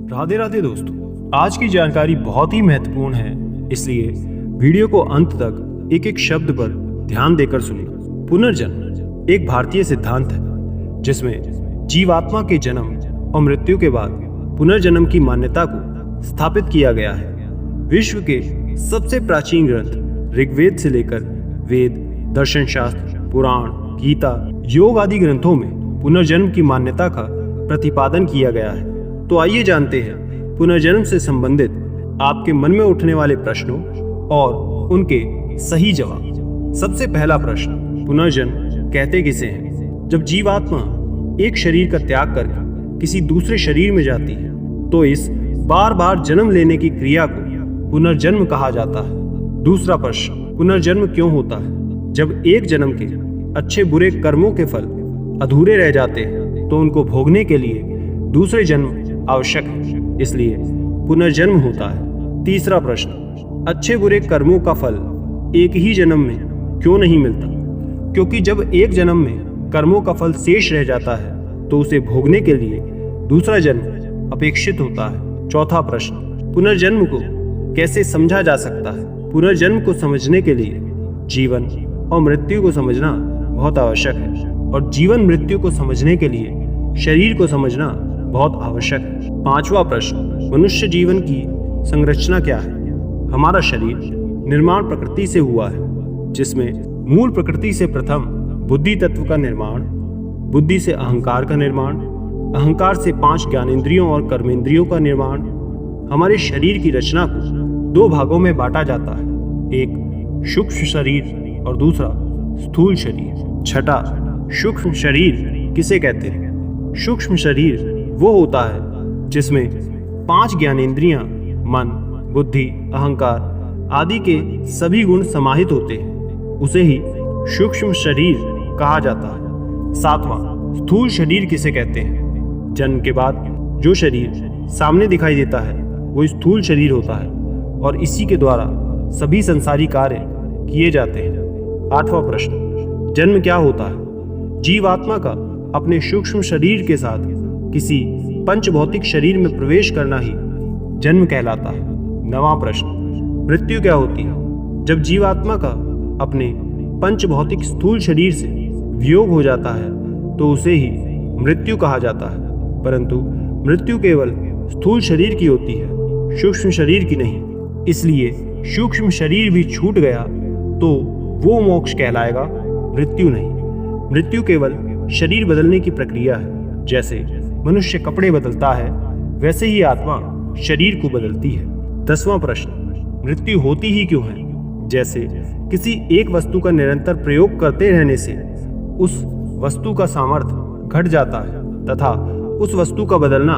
राधे राधे दोस्तों, आज की जानकारी बहुत ही महत्वपूर्ण है, इसलिए वीडियो को अंत तक एक एक शब्द पर ध्यान देकर सुनिए। पुनर्जन्म एक भारतीय सिद्धांत है जिसमें जीवात्मा के जन्म और मृत्यु के बाद पुनर्जन्म की मान्यता को स्थापित किया गया है। विश्व के सबसे प्राचीन ग्रंथ ऋग्वेद से लेकर वेद, दर्शन शास्त्र, पुराण, गीता, योग आदि ग्रंथों में पुनर्जन्म की मान्यता का प्रतिपादन किया गया है। तो आइए जानते हैं पुनर्जन्म से संबंधित आपके मन में उठने वाले प्रश्नों और उनके सही जवाब। सबसे पहला प्रश्न, पुनर्जन्म कहते किसे हैं? जब जीवात्मा एक शरीर का त्याग करके किसी दूसरे शरीर में जाती है तो इस बार बार जन्म लेने की क्रिया को पुनर्जन्म कहा जाता है। दूसरा प्रश्न, पुनर्जन्म क्यों होता है? जब एक जन्म के अच्छे बुरे कर्मों के फल अधूरे रह जाते हैं तो उनको भोगने के लिए दूसरे जन्म आवश्यक है, इसलिए पुनर्जन्म होता है। तीसरा प्रश्न, अच्छे बुरे कर्मों का फल एक ही जन्म में क्यों नहीं मिलता? क्योंकि जब एक जन्म में कर्मों का फल शेष रह जाता है तो उसे भोगने के लिए दूसरा जन्म अपेक्षित होता है। चौथा प्रश्न, पुनर्जन्म को कैसे समझा जा सकता है? पुनर्जन्म को समझने के लिए जीवन और मृत्यु को समझना बहुत आवश्यक है, और जीवन मृत्यु को समझने के लिए शरीर को समझना बहुत आवश्यक है। पांचवा प्रश्न, मनुष्य जीवन की संरचना क्या है? हमारा शरीर निर्माण प्रकृति से हुआ है, जिसमें मूल प्रकृति से प्रथम बुद्धि तत्व का निर्माण, बुद्धि से अहंकार का निर्माण, अहंकार से 5 ज्ञानेंद्रियों और कर्मेंद्रियों का निर्माण। हमारे शरीर की रचना को 2 भागों में बांटा जाता है, एक सूक्ष्म शरीर और दूसरा स्थूल शरीर। छठा, सूक्ष्म शरीर किसे कहते हैं? सूक्ष्म शरीर वो होता है जिसमें 5 ज्ञानेंद्रियां, मन, बुद्धि, अहंकार आदि के सभी गुण समाहित होते हैं, उसे ही सूक्ष्म शरीर कहा जाता है। सातवां, स्थूल शरीर किसे कहते हैं? जन्म के बाद जो शरीर सामने दिखाई देता है वो स्थूल शरीर होता है और इसी के द्वारा सभी संसारी कार्य किए जाते हैं। आठवां प्रश्न, जन्म क्या होता है? जीवात्मा का अपने सूक्ष्म शरीर के साथ किसी पंचभौतिक शरीर में प्रवेश करना ही जन्म कहलाता है। नवां प्रश्न, मृत्यु क्या होती है? जब जीवात्मा का अपने पंचभौतिक स्थूल शरीर से वियोग हो जाता है तो उसे ही मृत्यु कहा जाता है, परंतु मृत्यु केवल स्थूल शरीर की होती है, सूक्ष्म शरीर की नहीं। इसलिए सूक्ष्म शरीर भी छूट गया तो वो मोक्ष कहलाएगा, मृत्यु नहीं। मृत्यु केवल शरीर बदलने की प्रक्रिया है। जैसे मनुष्य कपड़े बदलता है वैसे ही आत्मा शरीर को बदलती है। 10वां प्रश्न, मृत्यु होती ही क्यों है? जैसे किसी एक वस्तु का निरंतर प्रयोग करते रहने से उस वस्तु का सामर्थ्य घट जाता है तथा उस वस्तु का बदलना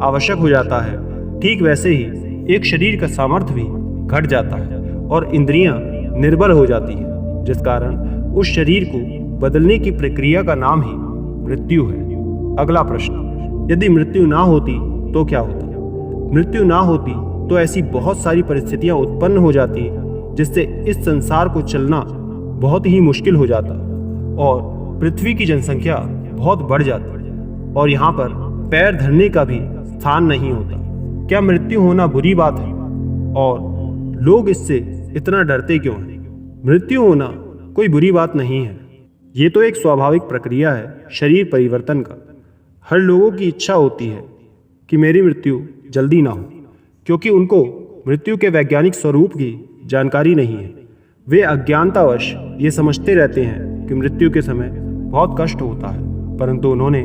आवश्यक हो जाता है, ठीक वैसे ही एक शरीर का सामर्थ्य भी घट जाता है और इंद्रियां निर्बल हो जाती है, जिस कारण उस शरीर को बदलने की प्रक्रिया का नाम ही मृत्यु है। अगला प्रश्न, यदि मृत्यु ना होती तो क्या होता? मृत्यु ना होती तो ऐसी बहुत सारी परिस्थितियां उत्पन्न हो जाती जिससे इस संसार को चलना बहुत ही मुश्किल हो जाता और पृथ्वी की जनसंख्या बहुत बढ़ जाती और यहाँ पर पैर धरने का भी स्थान नहीं होता। क्या मृत्यु होना बुरी बात है और लोग इससे इतना डरते क्यों हैं? मृत्यु होना कोई बुरी बात नहीं है, ये तो एक स्वाभाविक प्रक्रिया है शरीर परिवर्तन का। हर लोगों की इच्छा होती है कि मेरी मृत्यु जल्दी ना हो, क्योंकि उनको मृत्यु के वैज्ञानिक स्वरूप की जानकारी नहीं है। वे अज्ञानतावश ये समझते रहते हैं कि मृत्यु के समय बहुत कष्ट होता है, परंतु उन्होंने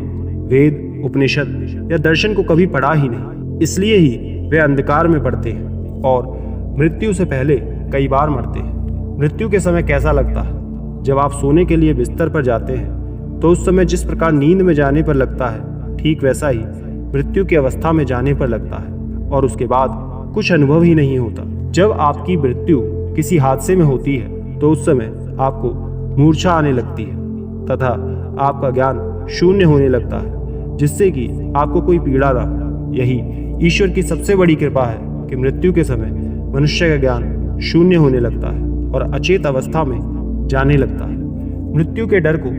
वेद, उपनिषद या दर्शन को कभी पढ़ा ही नहीं, इसलिए ही वे अंधकार में पड़ते हैं और मृत्यु से पहले कई बार मरते हैं। मृत्यु के समय कैसा लगता है? जब आप सोने के लिए बिस्तर पर जाते हैं तो उस समय जिस प्रकार नींद में जाने पर लगता है, ठीक वैसा ही मृत्यु की अवस्था में जाने पर लगता है और उसके बाद कुछ अनुभव ही नहीं होता। जब आपकी मृत्यु किसी हादसे में होती है तो उस समय आपको मूर्छा आने लगती है तथा आपका ज्ञान शून्य होने लगता है, जिससे कि आपको कोई पीड़ा ना हो। यही ईश्वर की सबसे बड़ी कृपा है कि मृत्यु के समय मनुष्य का ज्ञान शून्य होने लगता है और अचेत अवस्था में जाने लगता है। मृत्यु के डर को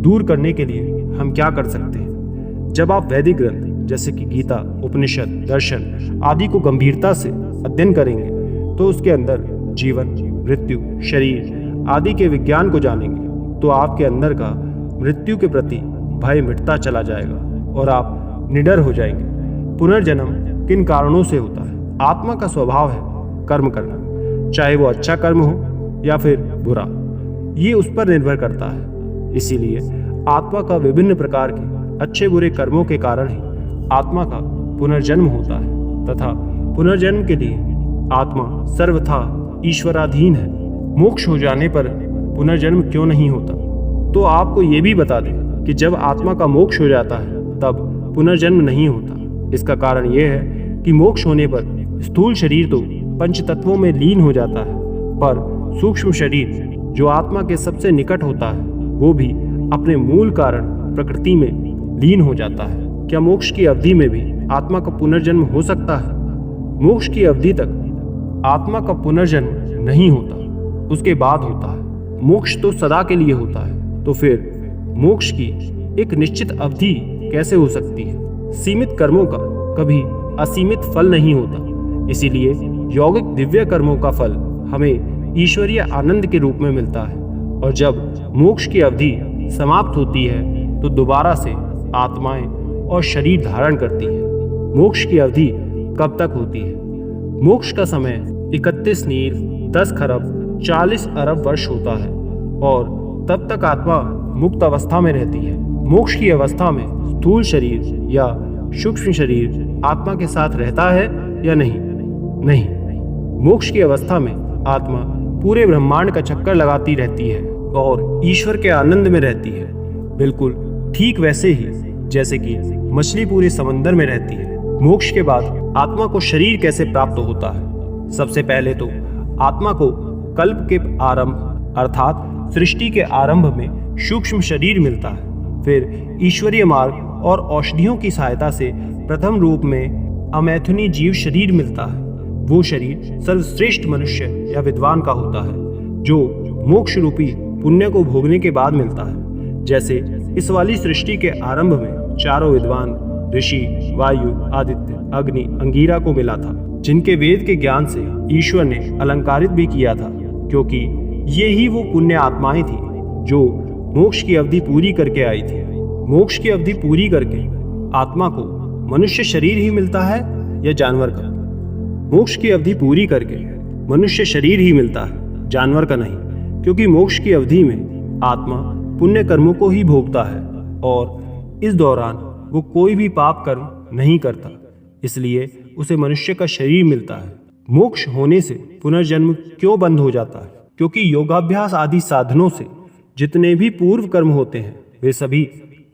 दूर करने के लिए हम क्या कर सकते हैं? जब आप वैदिक ग्रंथ जैसे कि गीता, उपनिषद, दर्शन आदि को गंभीरता से अध्ययन करेंगे तो उसके अंदर जीवन, मृत्यु, शरीर आदि के विज्ञान को जानेंगे तो आपके अंदर का मृत्यु के प्रति भय मिटता चला जाएगा और आप निडर हो जाएंगे। पुनर्जन्म किन कारणों से होता है? आत्मा का स्वभाव है कर्म करना, चाहे वो अच्छा कर्म हो या फिर बुरा, ये उस पर निर्भर करता है। इसीलिए आत्मा का विभिन्न प्रकार के अच्छे बुरे कर्मों के कारण ही आत्मा का पुनर्जन्म होता है तथा पुनर्जन्म के लिए आत्मा सर्वथा ईश्वराधीन है। मोक्ष हो जाने पर पुनर्जन्म क्यों नहीं होता? तो आपको ये भी बता दें कि जब आत्मा का मोक्ष हो जाता है तब पुनर्जन्म नहीं होता। इसका कारण यह है कि मोक्ष होने पर स्थूल शरीर तो पंच तत्वों में लीन हो जाता है, पर सूक्ष्म शरीर जो आत्मा के सबसे निकट होता है वो भी अपने मूल कारण प्रकृति में लीन हो जाता है। क्या मोक्ष की अवधि में भी आत्मा का पुनर्जन्म हो सकता है? मोक्ष की अवधि तक आत्मा का पुनर्जन्म नहीं होता, उसके बाद होता है। मोक्ष तो सदा के लिए होता है, तो फिर मोक्ष की एक निश्चित अवधि कैसे हो सकती है? सीमित कर्मों का कभी असीमित फल नहीं होता, इसीलिए यौगिक दिव्य कर्मों का फल हमें ईश्वरीय आनंद के रूप में मिलता है। और जब मोक्ष की अवधि समाप्त होती है तो दोबारा से आत्माएं और शरीर धारण करती है। मोक्ष की अवधि कब तक होती है? मोक्ष का समय 31 नील 10 खरब 40 अरब वर्ष होता है और तब तक आत्मा मुक्त अवस्था में रहती है। मोक्ष की अवस्था में स्थूल शरीर या सूक्ष्म शरीर आत्मा के साथ रहता है या नहीं? नहीं। मोक्ष की अवस्था में आत्मा पूरे ब्रह्मांड का चक्कर लगाती रहती है और ईश्वर के आनंद में रहती है, बिल्कुल ठीक वैसे ही जैसे कि मछली पूरे समंदर में रहती है। मोक्ष के बाद आत्मा को शरीर कैसे प्राप्त होता है? सबसे पहले तो आत्मा को कल्प के आरंभ अर्थात सृष्टि के आरंभ में सूक्ष्म शरीर मिलता है। फिर ईश्वरीय मार्ग और औषधियों की सहायता से प्रथम रूप में अमैथुनी जीव शरीर मिलता है। वो शरीर सर्वश्रेष्ठ मनुष्य या विद्वान का होता है जो मोक्ष रूपी पुण्य को भोगने के बाद मिलता है। जैसे इस वाली सृष्टि के आरंभ में चारों विद्वान ऋषि वायु, आदित्य, अग्नि, अंगीरा को मिला था, जिनके वेद के ज्ञान से ईश्वर ने अलंकारित भी किया था, क्योंकि ये ही वो पुण्य आत्माएं थी जो मोक्ष की अवधि पूरी करके आई थी। मोक्ष की अवधि पूरी करके आत्मा को मनुष्य शरीर ही मिलता है या जानवर का? मोक्ष की अवधि पूरी करके मनुष्य शरीर ही मिलता है, जानवर का नहीं, क्योंकि मोक्ष की अवधि में आत्मा पुण्य कर्मों को ही भोगता है और इस दौरान वो कोई भी पाप कर्म नहीं करता, इसलिए उसे मनुष्य का शरीर मिलता है। मोक्ष होने से पुनर्जन्म क्यों बंद हो जाता है? क्योंकि योगाभ्यास आदि साधनों से जितने भी पूर्व कर्म होते हैं वे सभी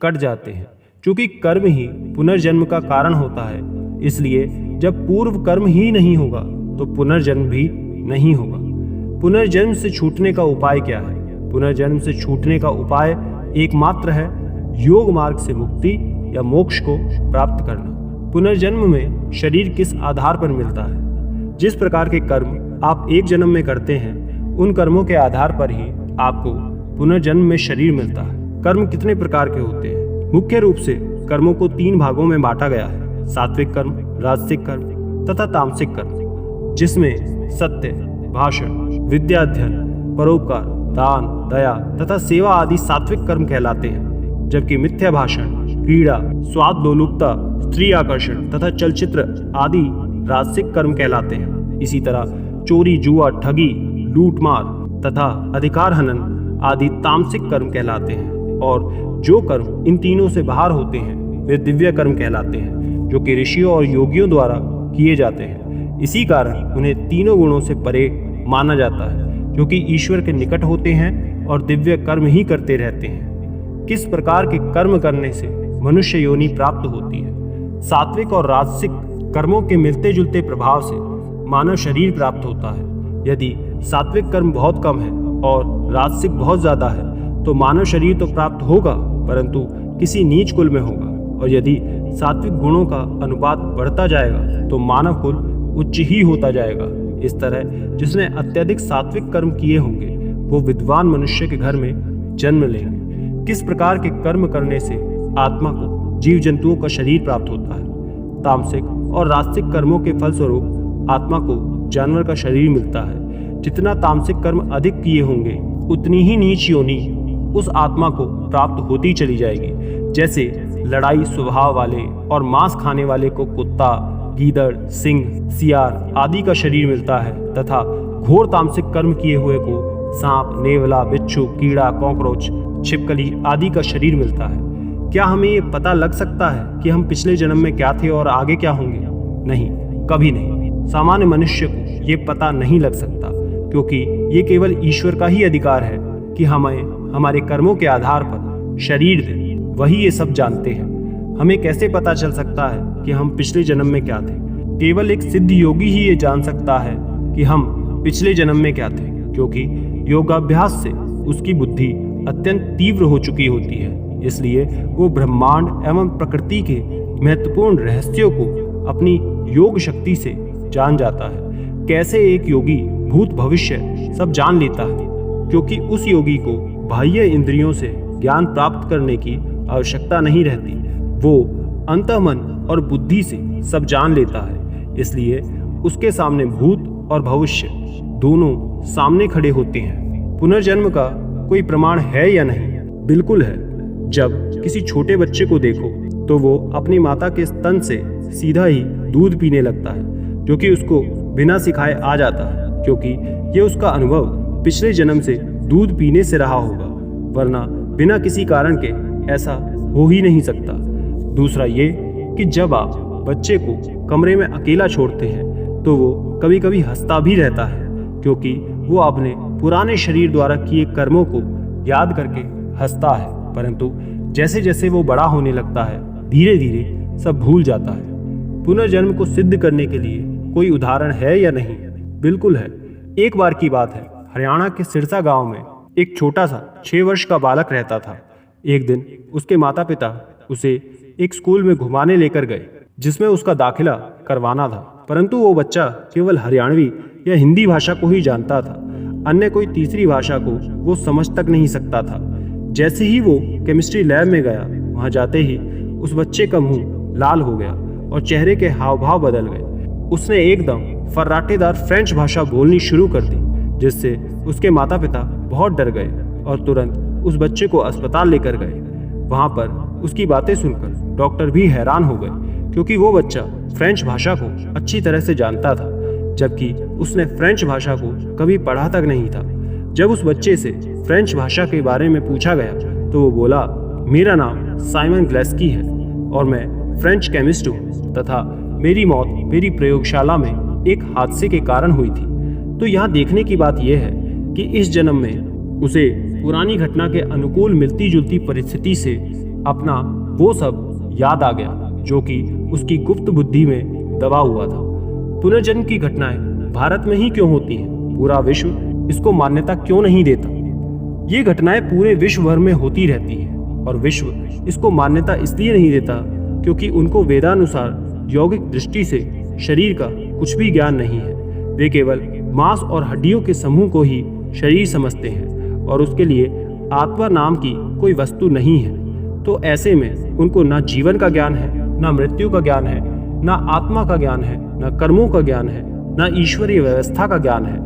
कट जाते हैं। क्योंकि कर्म ही पुनर्जन्म का कारण होता है, इसलिए जब पूर्व कर्म ही नहीं होगा तो पुनर्जन्म भी नहीं होगा। पुनर्जन्म से छूटने का उपाय क्या है? पुनर्जन्म से छूटने का उपाय एकमात्र है योग मार्ग से मुक्ति या मोक्ष को प्राप्त करना। पुनर्जन्म में शरीर किस आधार पर मिलता है? जिस प्रकार के कर्म आप एक जन्म में करते हैं उन कर्मों के आधार पर ही आपको पुनर्जन्म में शरीर मिलता है। कर्म कितने प्रकार के होते हैं? मुख्य रूप से कर्मों को 3 भागों में बांटा गया है: सात्विक कर्म, राजसिक कर्म तथा तामसिक कर्म, जिसमें सत्य, भाषण, विद्याध्ययन, परोपकार, दान, दया तथा सेवा आदि सात्विक कर्म कहलाते हैं, जबकि मिथ्या भाषण, क्रीड़ा, स्वाद लोलुपता, स्त्री आकर्षण तथा चलचित्र आदि राजसिक कर्म कहलाते हैं। इसी तरह चोरी, जुआ, ठगी, लूटमार तथा अधिकार हनन आदि तामसिक कर्म कहलाते हैं। और जो कर्म इन तीनों से बाहर होते हैं वे दिव्य कर्म कहलाते हैं, जो कि ऋषियों और योगियों द्वारा किए जाते हैं। इसी कारण उन्हें तीनों गुणों से परे माना जाता है, जो कि ईश्वर के निकट होते हैं और दिव्य कर्म ही करते रहते हैं। किस प्रकार के कर्म करने से मनुष्य योनि प्राप्त होती है? सात्विक और राजसिक कर्मों के मिलते जुलते प्रभाव से मानव शरीर प्राप्त होता है। यदि सात्विक कर्म बहुत कम है और राजसिक बहुत ज्यादा है तो मानव शरीर तो प्राप्त होगा, परंतु किसी नीच कुल में होगा। और यदि सात्विक गुणों का अनुपात बढ़ता जाएगा तो मानव कुल उच्च ही होता जाएगा। इस तरह जिसने अत्यधिक सात्विक कर्म किए होंगे वो विद्वान मनुष्य के घर में जन्म लेंगे। किस प्रकार के कर्म करने से आत्मा को जीव जंतुओं का शरीर प्राप्त होता है? तामसिक और राजसिक कर्मों के फलस्वरूप आत्मा को जानवर का शरीर मिलता है। जितना तामसिक कर्म अधिक किए होंगे उतनी ही नीच योनि उस आत्मा को प्राप्त होती चली जाएगी। जैसे लड़ाई स्वभाव वाले और मांस खाने वाले को कुत्ता, गीदड़, सिंह, सियार आदि का शरीर मिलता है तथा घोर तामसिक कर्म किए हुए को सांप, नेवला, बिच्छू, कीड़ा, कॉकरोच, छिपकली आदि का शरीर मिलता है। क्या हमें ये पता लग सकता है कि हम पिछले जन्म में क्या थे और आगे क्या होंगे? नहीं, कभी नहीं। सामान्य मनुष्य को ये पता नहीं लग सकता, क्योंकि ये केवल ईश्वर का ही अधिकार है कि हमें हमारे कर्मों के आधार पर शरीर दे। वही ये सब जानते हैं। हमें कैसे पता चल सकता है कि हम पिछले जन्म में क्या थे? केवल एक सिद्ध योगी ही ये जान सकता है कि हम पिछले जन्म में क्या थे, क्योंकि योगाभ्यास से उसकी बुद्धि अत्यंत तीव्र हो चुकी होती है। इसलिए वो ब्रह्मांड एवं प्रकृति के महत्वपूर्ण रहस्यों को अपनी योग शक्ति से जान जाता है। कैसे एक योगी भूत भविष्य सब जान लेता है? क्योंकि उस योगी को बाह्य इंद्रियों से ज्ञान प्राप्त करने की आवश्यकता नहीं रहती। वो अंतःमन और बुद्धि से सब जान लेता है। इसलिए उसके सामने भूत और भविष्य दोनों सामने खड़े होते हैं। पुनर्जन्म का कोई प्रमाण है या नहीं? बिल्कुल है। जब किसी छोटे बच्चे को देखो तो वो अपनी माता के स्तन से सीधा ही दूध पीने लगता है, जो कि उसको बिना सिखाए आ जाता है, क्योंकि ये उसका अनुभव पिछले जन्म से दूध पीने से रहा होगा, वरना बिना किसी कारण के ऐसा हो ही नहीं सकता। दूसरा ये कि जब आप बच्चे को कमरे में अकेला छोड़ते हैं तो वो कभी कभी हंसता भी रहता है, क्योंकि वो अपने पुराने शरीर द्वारा किए कर्मों को याद करके हंसता है। परंतु जैसे जैसे वो बड़ा होने लगता है धीरे धीरे सब भूल जाता है। पुनर्जन्म को सिद्ध करने के लिए कोई उदाहरण है या नहीं? बिल्कुल है। एक बार की बात है, हरियाणा के सिरसा गांव में एक छोटा सा 6 वर्ष का बालक रहता था। एक दिन उसके माता पिता उसे एक स्कूल में घुमाने लेकर गए, जिसमें उसका दाखिला करवाना था। परंतु वो बच्चा केवल हरियाणवी या हिंदी भाषा को ही जानता था, अन्य कोई तीसरी भाषा को वो समझ तक नहीं सकता था। जैसे ही वो केमिस्ट्री लैब में गया, वहां जाते ही उस बच्चे का मुंह लाल हो गया और चेहरे के हाव भाव बदल गए। उसने एकदम फर्राटेदार फ्रेंच भाषा बोलनी शुरू कर दी, जिससे उसके माता पिता बहुत डर गए और तुरंत उस बच्चे को अस्पताल लेकर गए। वहां पर उसकी बातें सुनकर डॉक्टर भी हैरान हो गए, क्योंकि वो बच्चा फ्रेंच भाषा को अच्छी तरह से जानता था, जबकि उसने फ्रेंच भाषा को कभी पढ़ा तक नहीं था। जब उस बच्चे से फ्रेंच भाषा के बारे में पूछा गया तो वो बोला, मेरा नाम साइमन ग्लेस्की है और मैं फ्रेंच केमिस्ट हूँ तथा मेरी मौत मेरी प्रयोगशाला में एक हादसे के कारण हुई थी। तो यहाँ देखने की बात यह है कि इस जन्म में उसे पुरानी घटना के अनुकूल मिलती जुलती परिस्थिति से अपना वो सब याद आ गया, जो कि उसकी गुप्त बुद्धि में दबा हुआ था। पुनर्जन्म की घटनाएं भारत में ही क्यों होती हैं? पूरा विश्व इसको मान्यता क्यों नहीं देता? ये घटनाएं पूरे विश्व भर में होती रहती हैं और विश्व इसको मान्यता इसलिए नहीं देता क्योंकि उनको वेदानुसार यौगिक दृष्टि से शरीर का कुछ भी ज्ञान नहीं है। वे केवल मांस और हड्डियों के समूह को ही शरीर समझते हैं और उसके लिए आत्मा नाम की कोई वस्तु नहीं है। तो ऐसे में उनको ना जीवन का ज्ञान है, ना मृत्यु का ज्ञान है, ना आत्मा का ज्ञान है, ना कर्मों का ज्ञान है, ना ईश्वरीय व्यवस्था का ज्ञान है।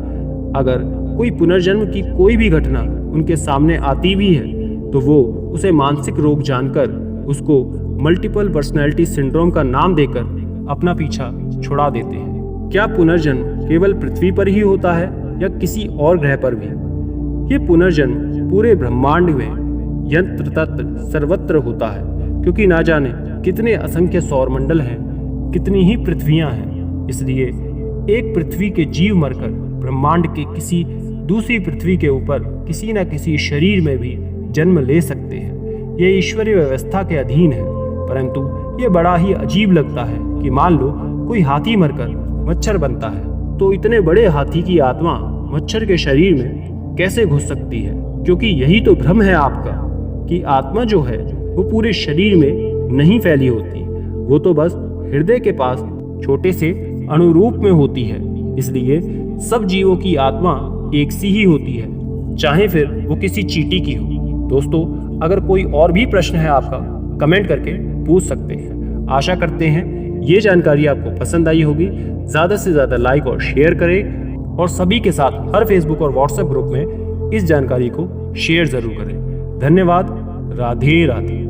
अगर कोई पुनर्जन्म की कोई भी घटना उनके सामने आती भी है तो वो उसे मानसिक रोग जानकर उसको मल्टीपल पर्सनैलिटी सिंड्रोम का नाम देकर अपना पीछा छुड़ा देते हैं। क्या पुनर्जन्म केवल पृथ्वी पर ही होता है या किसी और ग्रह पर भी? ये पुनर्जन्म पूरे ब्रह्मांड में यंत्र तंत्र सर्वत्र होता है, क्योंकि ना जाने कितने असंख्य सौरमंडल हैं, कितनी ही पृथ्वियां हैं। इसलिए एक पृथ्वी के जीव मरकर ब्रह्मांड के किसी दूसरी पृथ्वी के ऊपर किसी न किसी शरीर में भी जन्म ले सकते हैं। ये ईश्वरीय व्यवस्था के अधीन है। परंतु ये बड़ा ही अजीब लगता है कि मान लो कोई हाथी मरकर मच्छर बनता है, तो इतने बड़े हाथी की आत्मा मच्छर के शरीर में कैसे घुस सकती है? क्योंकि यही तो भ्रम है आपका कि आत्मा जो है वो पूरे शरीर में नहीं फैली होती, वो तो बस हृदय के पास छोटे से अणुरूप में होती है। इसलिए सब जीवों की आत्मा एक सी ही होती है, चाहे फिर वो किसी चींटी की हो। दोस्तों, अगर कोई और भी प्रश्न है आपका, कमेंट करके पूछ सकते हैं। आशा करते हैं ये जानकारी आपको पसंद आई होगी। ज़्यादा से ज़्यादा लाइक और शेयर करें और सभी के साथ हर फेसबुक और व्हाट्सएप ग्रुप में इस जानकारी को शेयर ज़रूर करें। धन्यवाद। राधे राधे।